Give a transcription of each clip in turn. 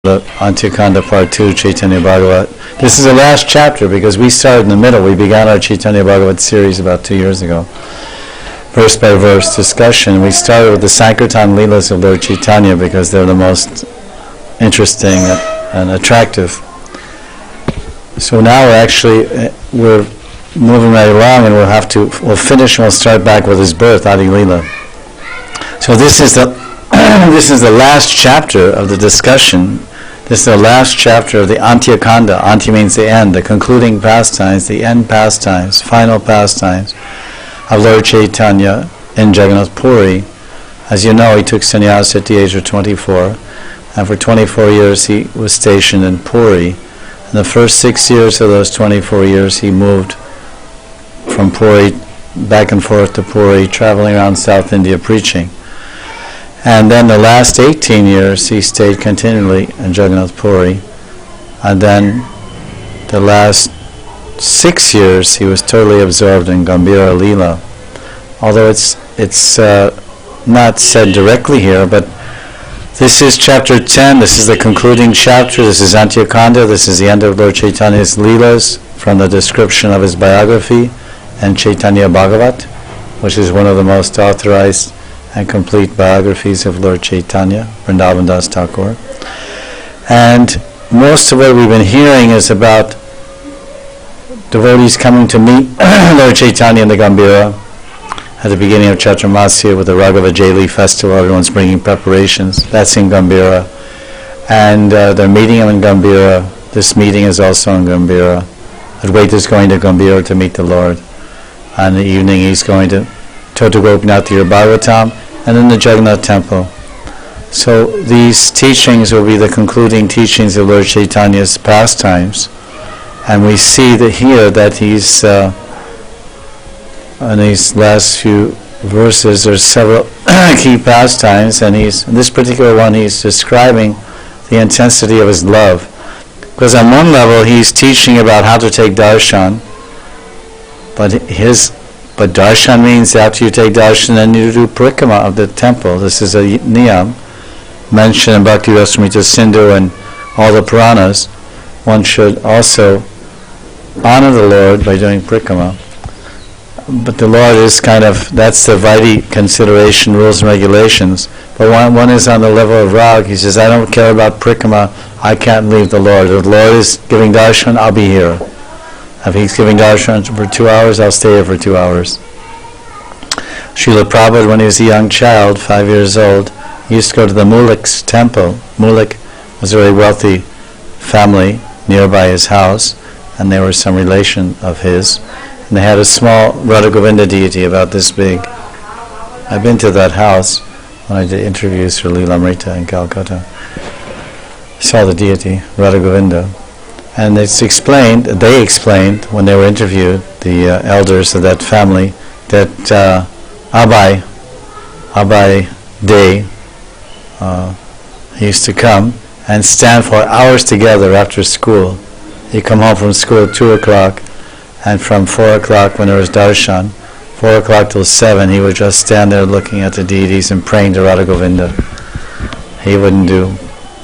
the Antyakanda Part 2, Chaitanya Bhagavat. This is the last chapter because we started in the middle. We began our Chaitanya Bhagavat series about 2 years ago. Verse by verse discussion. We started with the Sankirtan Leelas of Lord Chaitanya because they're the most interesting and attractive. So now we're moving right along, and we'll finish and we'll start back with his birth, Adi Leela. So this is the last chapter of the discussion. This is the last chapter of the Antyakanda. Anty means the end, the concluding pastimes, the end pastimes, final pastimes of Lord Chaitanya in Jagannath Puri. As you know, he took sannyas at the age of 24, and for 24 years he was stationed in Puri. In the first 6 years of those 24 years, he moved from Puri back and forth to Puri, traveling around South India preaching. And then the last 18 years, he stayed continually in Jagannath Puri. And then the last 6 years, he was totally absorbed in Gambhira Leela. Although it's not said directly here, but this is chapter 10. This is the concluding chapter. This is Antyakanda. This is the end of Lord Chaitanya's Leelas from the description of his biography and Chaitanya Bhagavat, which is one of the most authorized and complete biographies of Lord Chaitanya, Vrindavan Das Thakur. And most of what we've been hearing is about devotees coming to meet Lord Chaitanya in the Gambhira at the beginning of Chaturmasya with the Raghava Jayali festival. Everyone's bringing preparations. That's in Gambhira. And they're meeting him in Gambhira. This meeting is also in Gambhira. Advaita is going to Gambhira to meet the Lord. On the evening he's going to Tota Gopinath Bhagavatam, and in the Jagannath temple. So these teachings will be the concluding teachings of Lord Chaitanya's pastimes. And we see that here that he's, in these last few verses, there's several key pastimes, and in this particular one he's describing the intensity of his love. Because on one level he's teaching about how to take darshan, but darshan means after you take darshan, then you do parikrama of the temple. This is a niyam mentioned in Bhakti Rasamrita Sindhu and all the Puranas. One should also honor the Lord by doing parikrama. But the Lord is that's the Vaidhi consideration, rules and regulations. But one is on the level of rag. He says, I don't care about parikrama, I can't leave the Lord. If the Lord is giving darshan, I'll be here. If he's giving darshan for 2 hours, I'll stay here for 2 hours. Srila Prabhupada, when he was a young child, 5 years old, he used to go to the Mulik's temple. Mulik was a very wealthy family nearby his house, and they were some relation of his. And they had a small Radha Govinda deity about this big. I've been to that house when I did interviews for Leelamrita in Calcutta. I saw the deity, Radha Govinda. And they explained when they were interviewed, the elders of that family, that Abai Day, he used to come and stand for hours together after school. He'd come home from school at 2 o'clock, and from 4 o'clock when there was darshan, 4 o'clock till 7, he would just stand there looking at the deities and praying to Radha Govinda. He wouldn't do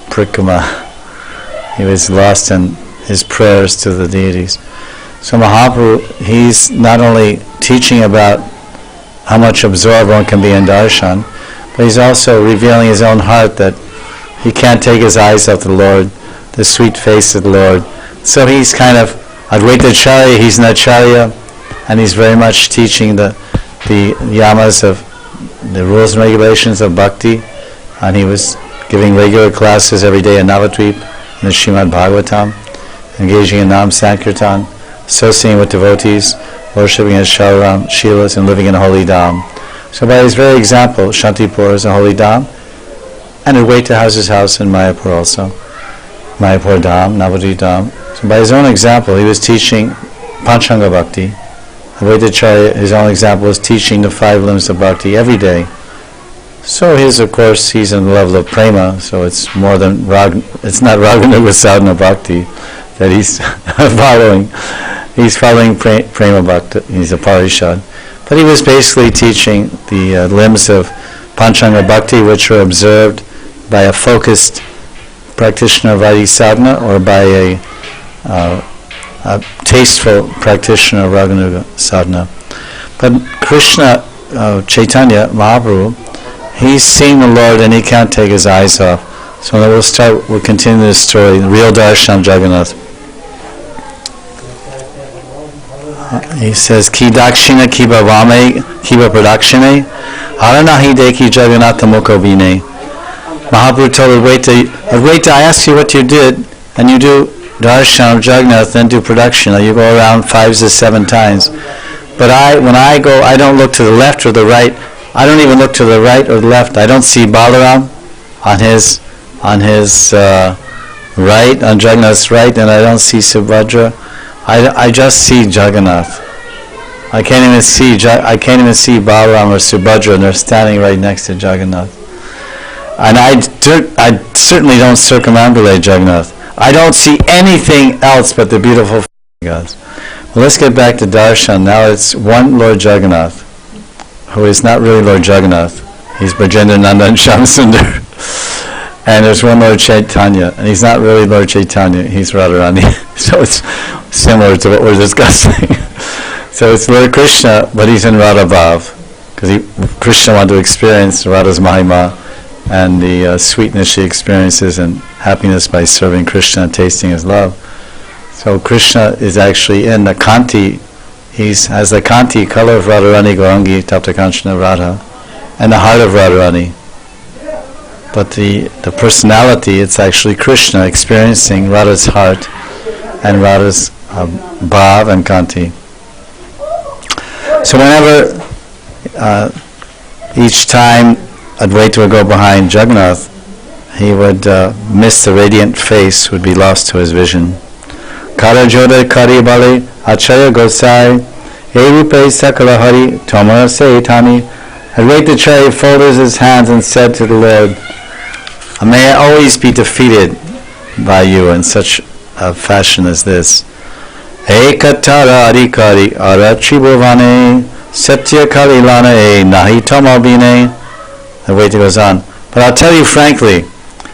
parikrama. He was lost in his prayers to the deities. So Mahaprabhu, he's not only teaching about how much absorbed one can be in darshan, but he's also revealing his own heart that he can't take his eyes off the Lord, the sweet face of the Lord. So he's Advaita Acharya, he's an Acharya, and he's very much teaching the yamas of the rules and regulations of bhakti, and he was giving regular classes every day in Navadvip, in the Srimad Bhagavatam, engaging in Nam Sankirtan, associating with devotees, worshipping as Shalaram, Shilas, and living in a holy dham. So by his very example, Shantipur is a holy dham, and Advaita has his house in Mayapur also. Mayapur dham, Navadvip dham. So by his own example, he was teaching Panchanga Bhakti. Advaita Acharya, his own example, was teaching the 5 limbs of Bhakti every day. So he's on the level of prema, so it's more than it's not Raganuga Sadhana Bhakti that he's following. He's following prema Bhakti, he's a parishad. But he was basically teaching the limbs of Panchanga Bhakti, which are observed by a focused practitioner of Vaidhi sadhana or by a tasteful practitioner of Raganuga sadhana. But Krishna, Chaitanya Mahaprabhu, he's seen the Lord and he can't take his eyes off. So we'll continue this story, the real Darshan of Jagannatha. He says, Ki dakshina ki bhavame ki pradakshine aranahi deki Jagannatha mukho vine. Mahaprabhu told Advaita, I asked you what you did, and you do Darshan of Jagannath, then do production. You go around 5 to 7 times. But when I go, I don't look to the left or the right. I don't even look to the right or the left. I don't see Balaram on his right, on Jagannath's right, and I don't see Subhadra. I just see Jagannath. I can't even see Balaram or Subhadra, and they're standing right next to Jagannath. And I certainly don't circumambulate Jagannath. I don't see anything else but the beautiful gods. Well, let's get back to Darshan. Now it's one Lord Jagannath, who is not really Lord Jagannath. He's Brajendra Nanda and Shyamsundar. And there's one Lord Chaitanya, and he's not really Lord Chaitanya, he's Radharani. So it's similar to what we're discussing. So it's Lord Krishna, but he's in Radha Bhav, because Krishna wanted to experience Radha's Mahima and the sweetness she experiences and happiness by serving Krishna and tasting his love. So Krishna is actually in the Kanti, he has the Kanti, color of Radharani, Gaurangi, Tapta Kanchana Radha, and the heart of Radharani. But the personality, it's actually Krishna experiencing Radha's heart and Radha's Bhav and Kanti. So whenever, each time Advaita would go behind Jagannath, he would miss the radiant face, would be lost to his vision. Kara Joda Kari Bali Acharya Gosai Erupe Sakala Hari Tomara Seitani. Advaita Acharya folded his hands and said to the Lord, may I always be defeated by you in such a fashion as this. Ekatara Adikari Arachibovane Satya Kalilana E Nahi Tomabine. Advaita goes on. But I'll tell you frankly,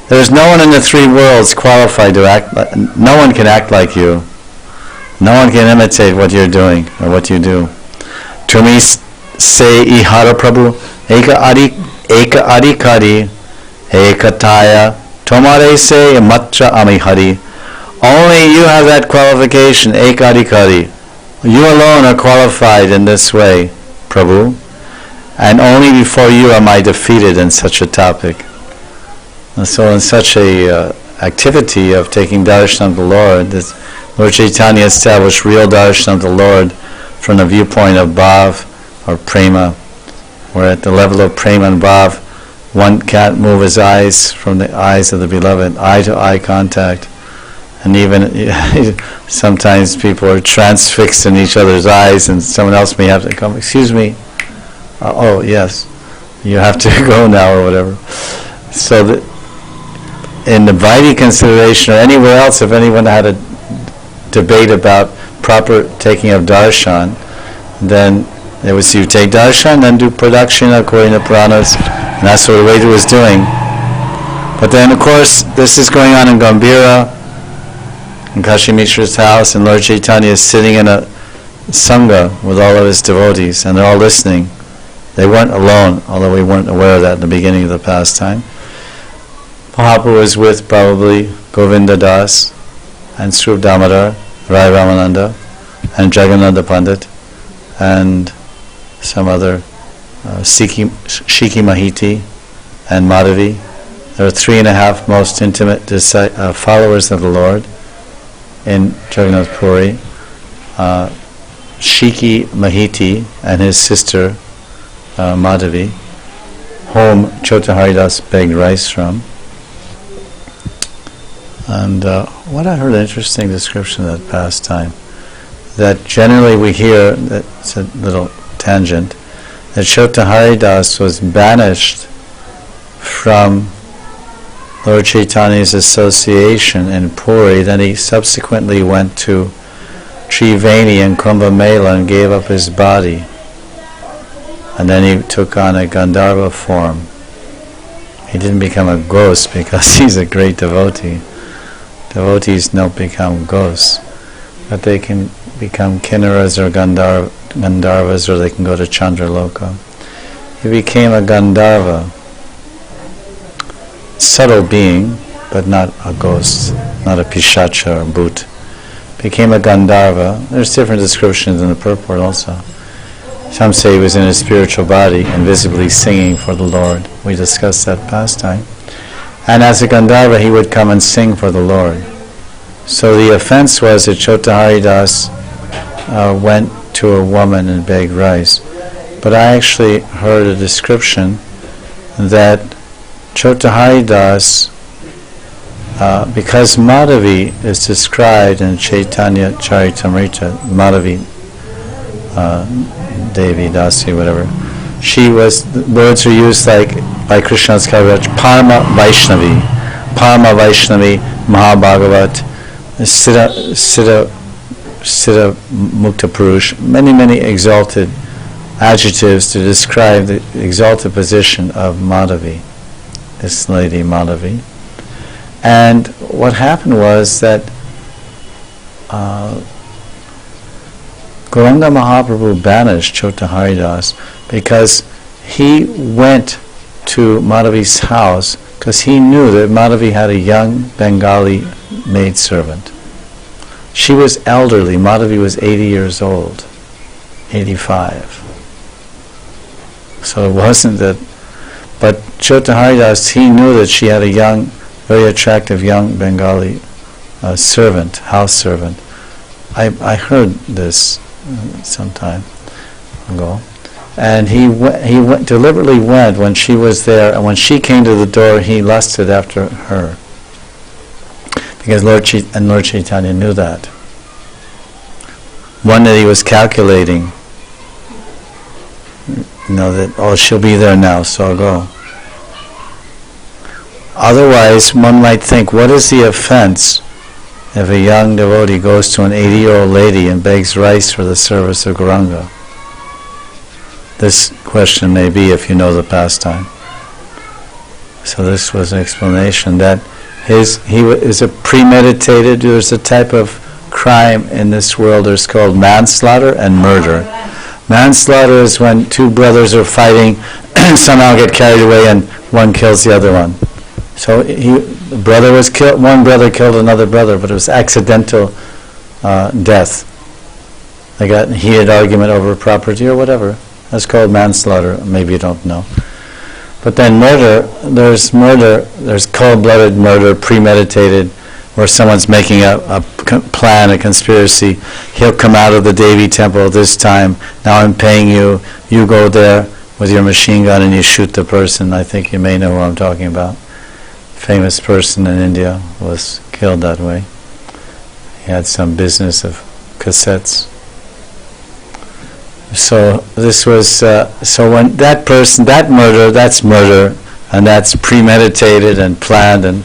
there's no one in the 3 worlds qualified to act no one can act like you. No one can imitate what you're doing or what you do. To me say Ihara Prabhu Eka Adikari Ekataya Tomare se Matra Amihari. Only you have that qualification, Ekadikari. You alone are qualified in this way, Prabhu. And only before you am I defeated in such a topic. And so in such a activity of taking darshan of the Lord, this Lord Chaitanya established real darshan of the Lord from the viewpoint of bhav or prema, where at the level of prema and bhav, one can't move his eyes from the eyes of the beloved, eye-to-eye contact. And even sometimes people are transfixed in each other's eyes and someone else may have to come, excuse me, oh yes, you have to go now or whatever. So that in the Vaidhi consideration or anywhere else, if anyone had a debate about proper taking of darshan, then they would see you take darshan, then do production according to Puranas, and that's what Advaita was doing. But then of course this is going on in Gambhira, in Kashi Mishra's house, and Lord Chaitanya is sitting in a sangha with all of his devotees, and they're all listening. They weren't alone, although we weren't aware of that in the beginning of the pastime. Mahaprabhu was with probably Govinda Das and Srup Damodar, Rai Ramananda, and Jagannatha Pandit, and some other Shiki Mahiti and Madhavi. There are 3.5 most intimate followers of the Lord in Jagannath Puri. Shiki Mahiti and his sister Madhavi, whom Chota Haridas begged rice from. And what I heard an interesting description of that pastime, that generally we hear, that's a little tangent, that Chota Haridas was banished from Lord Chaitanya's association in Puri. Then he subsequently went to Triveni and Kumbh Mela and gave up his body. And then he took on a Gandharva form He didn't become a ghost because he's a great devotee. Devotees don't become ghosts, but they can become kinnaras or Gandharvas, or they can go to Chandraloka. He became a Gandharva, subtle being, but not a ghost, not a pishacha or bhoot. Became a Gandharva. There's different descriptions in the purport also. Some say he was in a spiritual body and visibly singing for the Lord. We discussed that pastime. And as a Gandharva, he would come and sing for the Lord. So the offense was that Chotaharidas went to a woman and begged rice. But I actually heard a description that Chotaharidas, because Madhavi is described in Chaitanya Charitamrita, Madhavi, Devi, Dasi, whatever, she was, the words are used like by Krishna's Kaviraj, Parma Vaishnavi, Mahabhagavat, Siddha Mukta Purush, many exalted adjectives to describe the exalted position of Madhavi, this lady Madhavi. And what happened was that Gauranga Mahaprabhu banished Chotaharidas because he went to Madhavi's house because he knew that Madhavi had a young Bengali maidservant. She was elderly. Madhavi was 80 years old, 85. So it wasn't that, but Chotaharidas, he knew that she had a young, very attractive young Bengali servant, house servant. I heard this some time ago, and he deliberately went when she was there, and when she came to the door, he lusted after her, because Lord Chaitanya knew that. One day he was calculating, that, oh, she'll be there now, so I'll go. Otherwise, one might think, what is the offense if a young devotee goes to an 80-year-old lady and begs rice for the service of Gauranga? This question may be if you know the pastime. So this was an explanation that he is a premeditated, there's a type of crime in this world, there's called manslaughter and murder. Manslaughter is when two brothers are fighting, somehow get carried away and one kills the other one. So one brother killed another brother, but it was accidental death. They got in a heated argument over property or whatever. That's called manslaughter. Maybe you don't know. But then murder, there's cold-blooded murder, premeditated, where someone's making a plan, a conspiracy. He'll come out of the Devi temple this time. Now I'm paying you. You go there with your machine gun and you shoot the person. I think you may know who I'm talking about. Famous person in India was killed that way. He had some business of cassettes. So this was so when that person, that murder, that's murder, and that's premeditated and planned and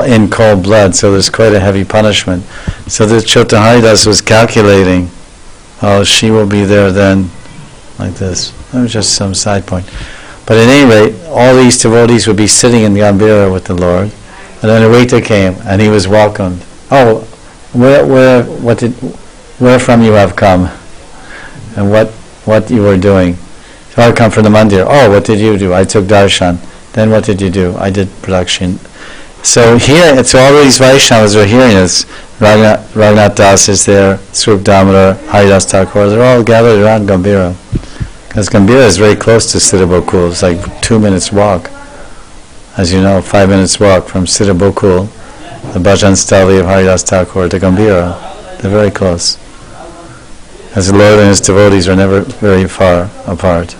in cold blood. So there's quite a heavy punishment. So this Chotaharidas was calculating, oh, she will be there then, like this. That was just some side point. But at any rate, all these devotees would be sitting in the Gambhira with the Lord, and then a waiter came, and he was welcomed. Oh, where from you have come, and what you were doing? So I come from the mandir. Oh, what did you do? I took darshan. Then what did you do? I did production. So here, so all these Vaishnavas are hearing this. Raghunath Das is there, Swarup Damodar, Haridas Thakur. They're all gathered around Gambhira. Because Gambhira is very close to Siddhabokul. It's like 2 minutes walk. As you know, 5 minutes walk from Siddhabokul, the Bhajan Stali of Haridas Thakur, to Gambhira. They're very close. As the Lord and His devotees are never very far apart.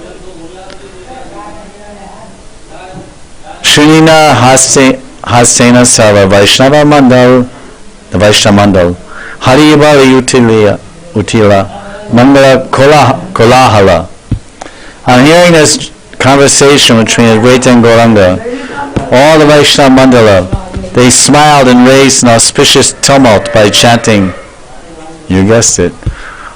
Shunina Hasena Sava Vaishnava Mandal, the Vaishnava Mandal, Haribali Utila, Mangala Kolahala. On hearing this conversation between Advaita and Gauranga, all the Vaishnava Mandala, they smiled and raised an auspicious tumult by chanting, you guessed it,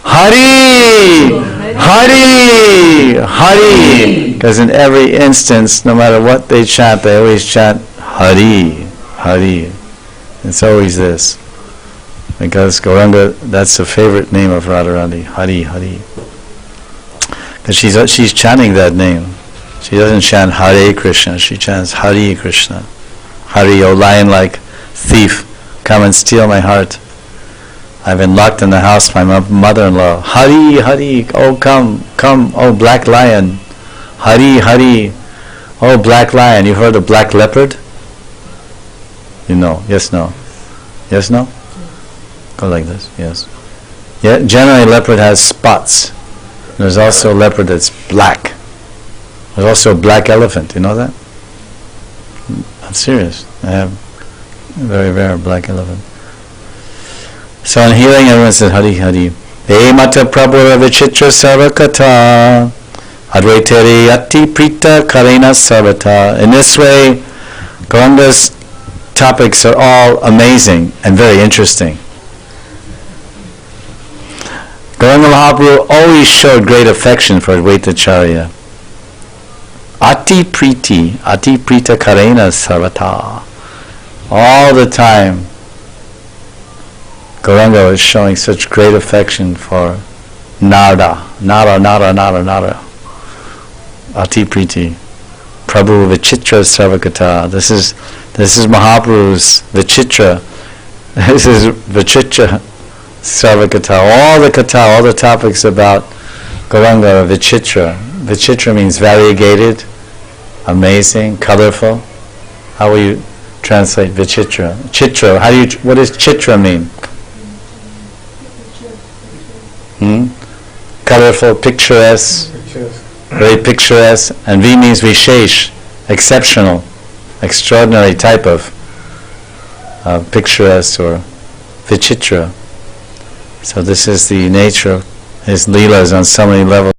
Hari! Hari! Hari! Because in every instance, no matter what they chant, they always chant Hari, Hari. It's always this. Because Gauranga, that's the favorite name of Radharani, Hari, Hari. Because she's chanting that name. She doesn't chant Hare Krishna, she chants Hari Krishna. Hari, O lion-like thief, come and steal my heart. I've been locked in the house by my mother-in-law. Hari, Hari, oh come, come, oh black lion. Hari, Hari, oh black lion. You heard of black leopard? You know, yes, no. Yes, no? Go like this, yes. Yeah, generally leopard has spots. There's also a leopard that's black. There's also a black elephant, you know that? I'm serious. I have a very rare black elephant. So in healing, everyone says Hari Hari. E mata prabhu vichitra sarvakata advaitere ati prita karena sarvata. In this way, Gauranga's topics are all amazing and very interesting. Gauranga Mahaprabhu always showed great affection for Advaitacharya. Ati prita karena sarvata. All the time, Gauranga was showing such great affection for Nara. Ati priti. Prabhu Vichitra Sarvakata. This is Mahaprabhu's Vichitra. This is Vichitra Sarvakata. All the kata, all the topics about Gauranga are Vichitra. Vichitra means variegated, amazing, colorful. How will you translate Vichitra? Chitra. What does Chitra mean? Colorful, picturesque, very picturesque, and V means Vishesh, exceptional, extraordinary type of picturesque or Vichitra. So this is the nature of his leelas on so many levels.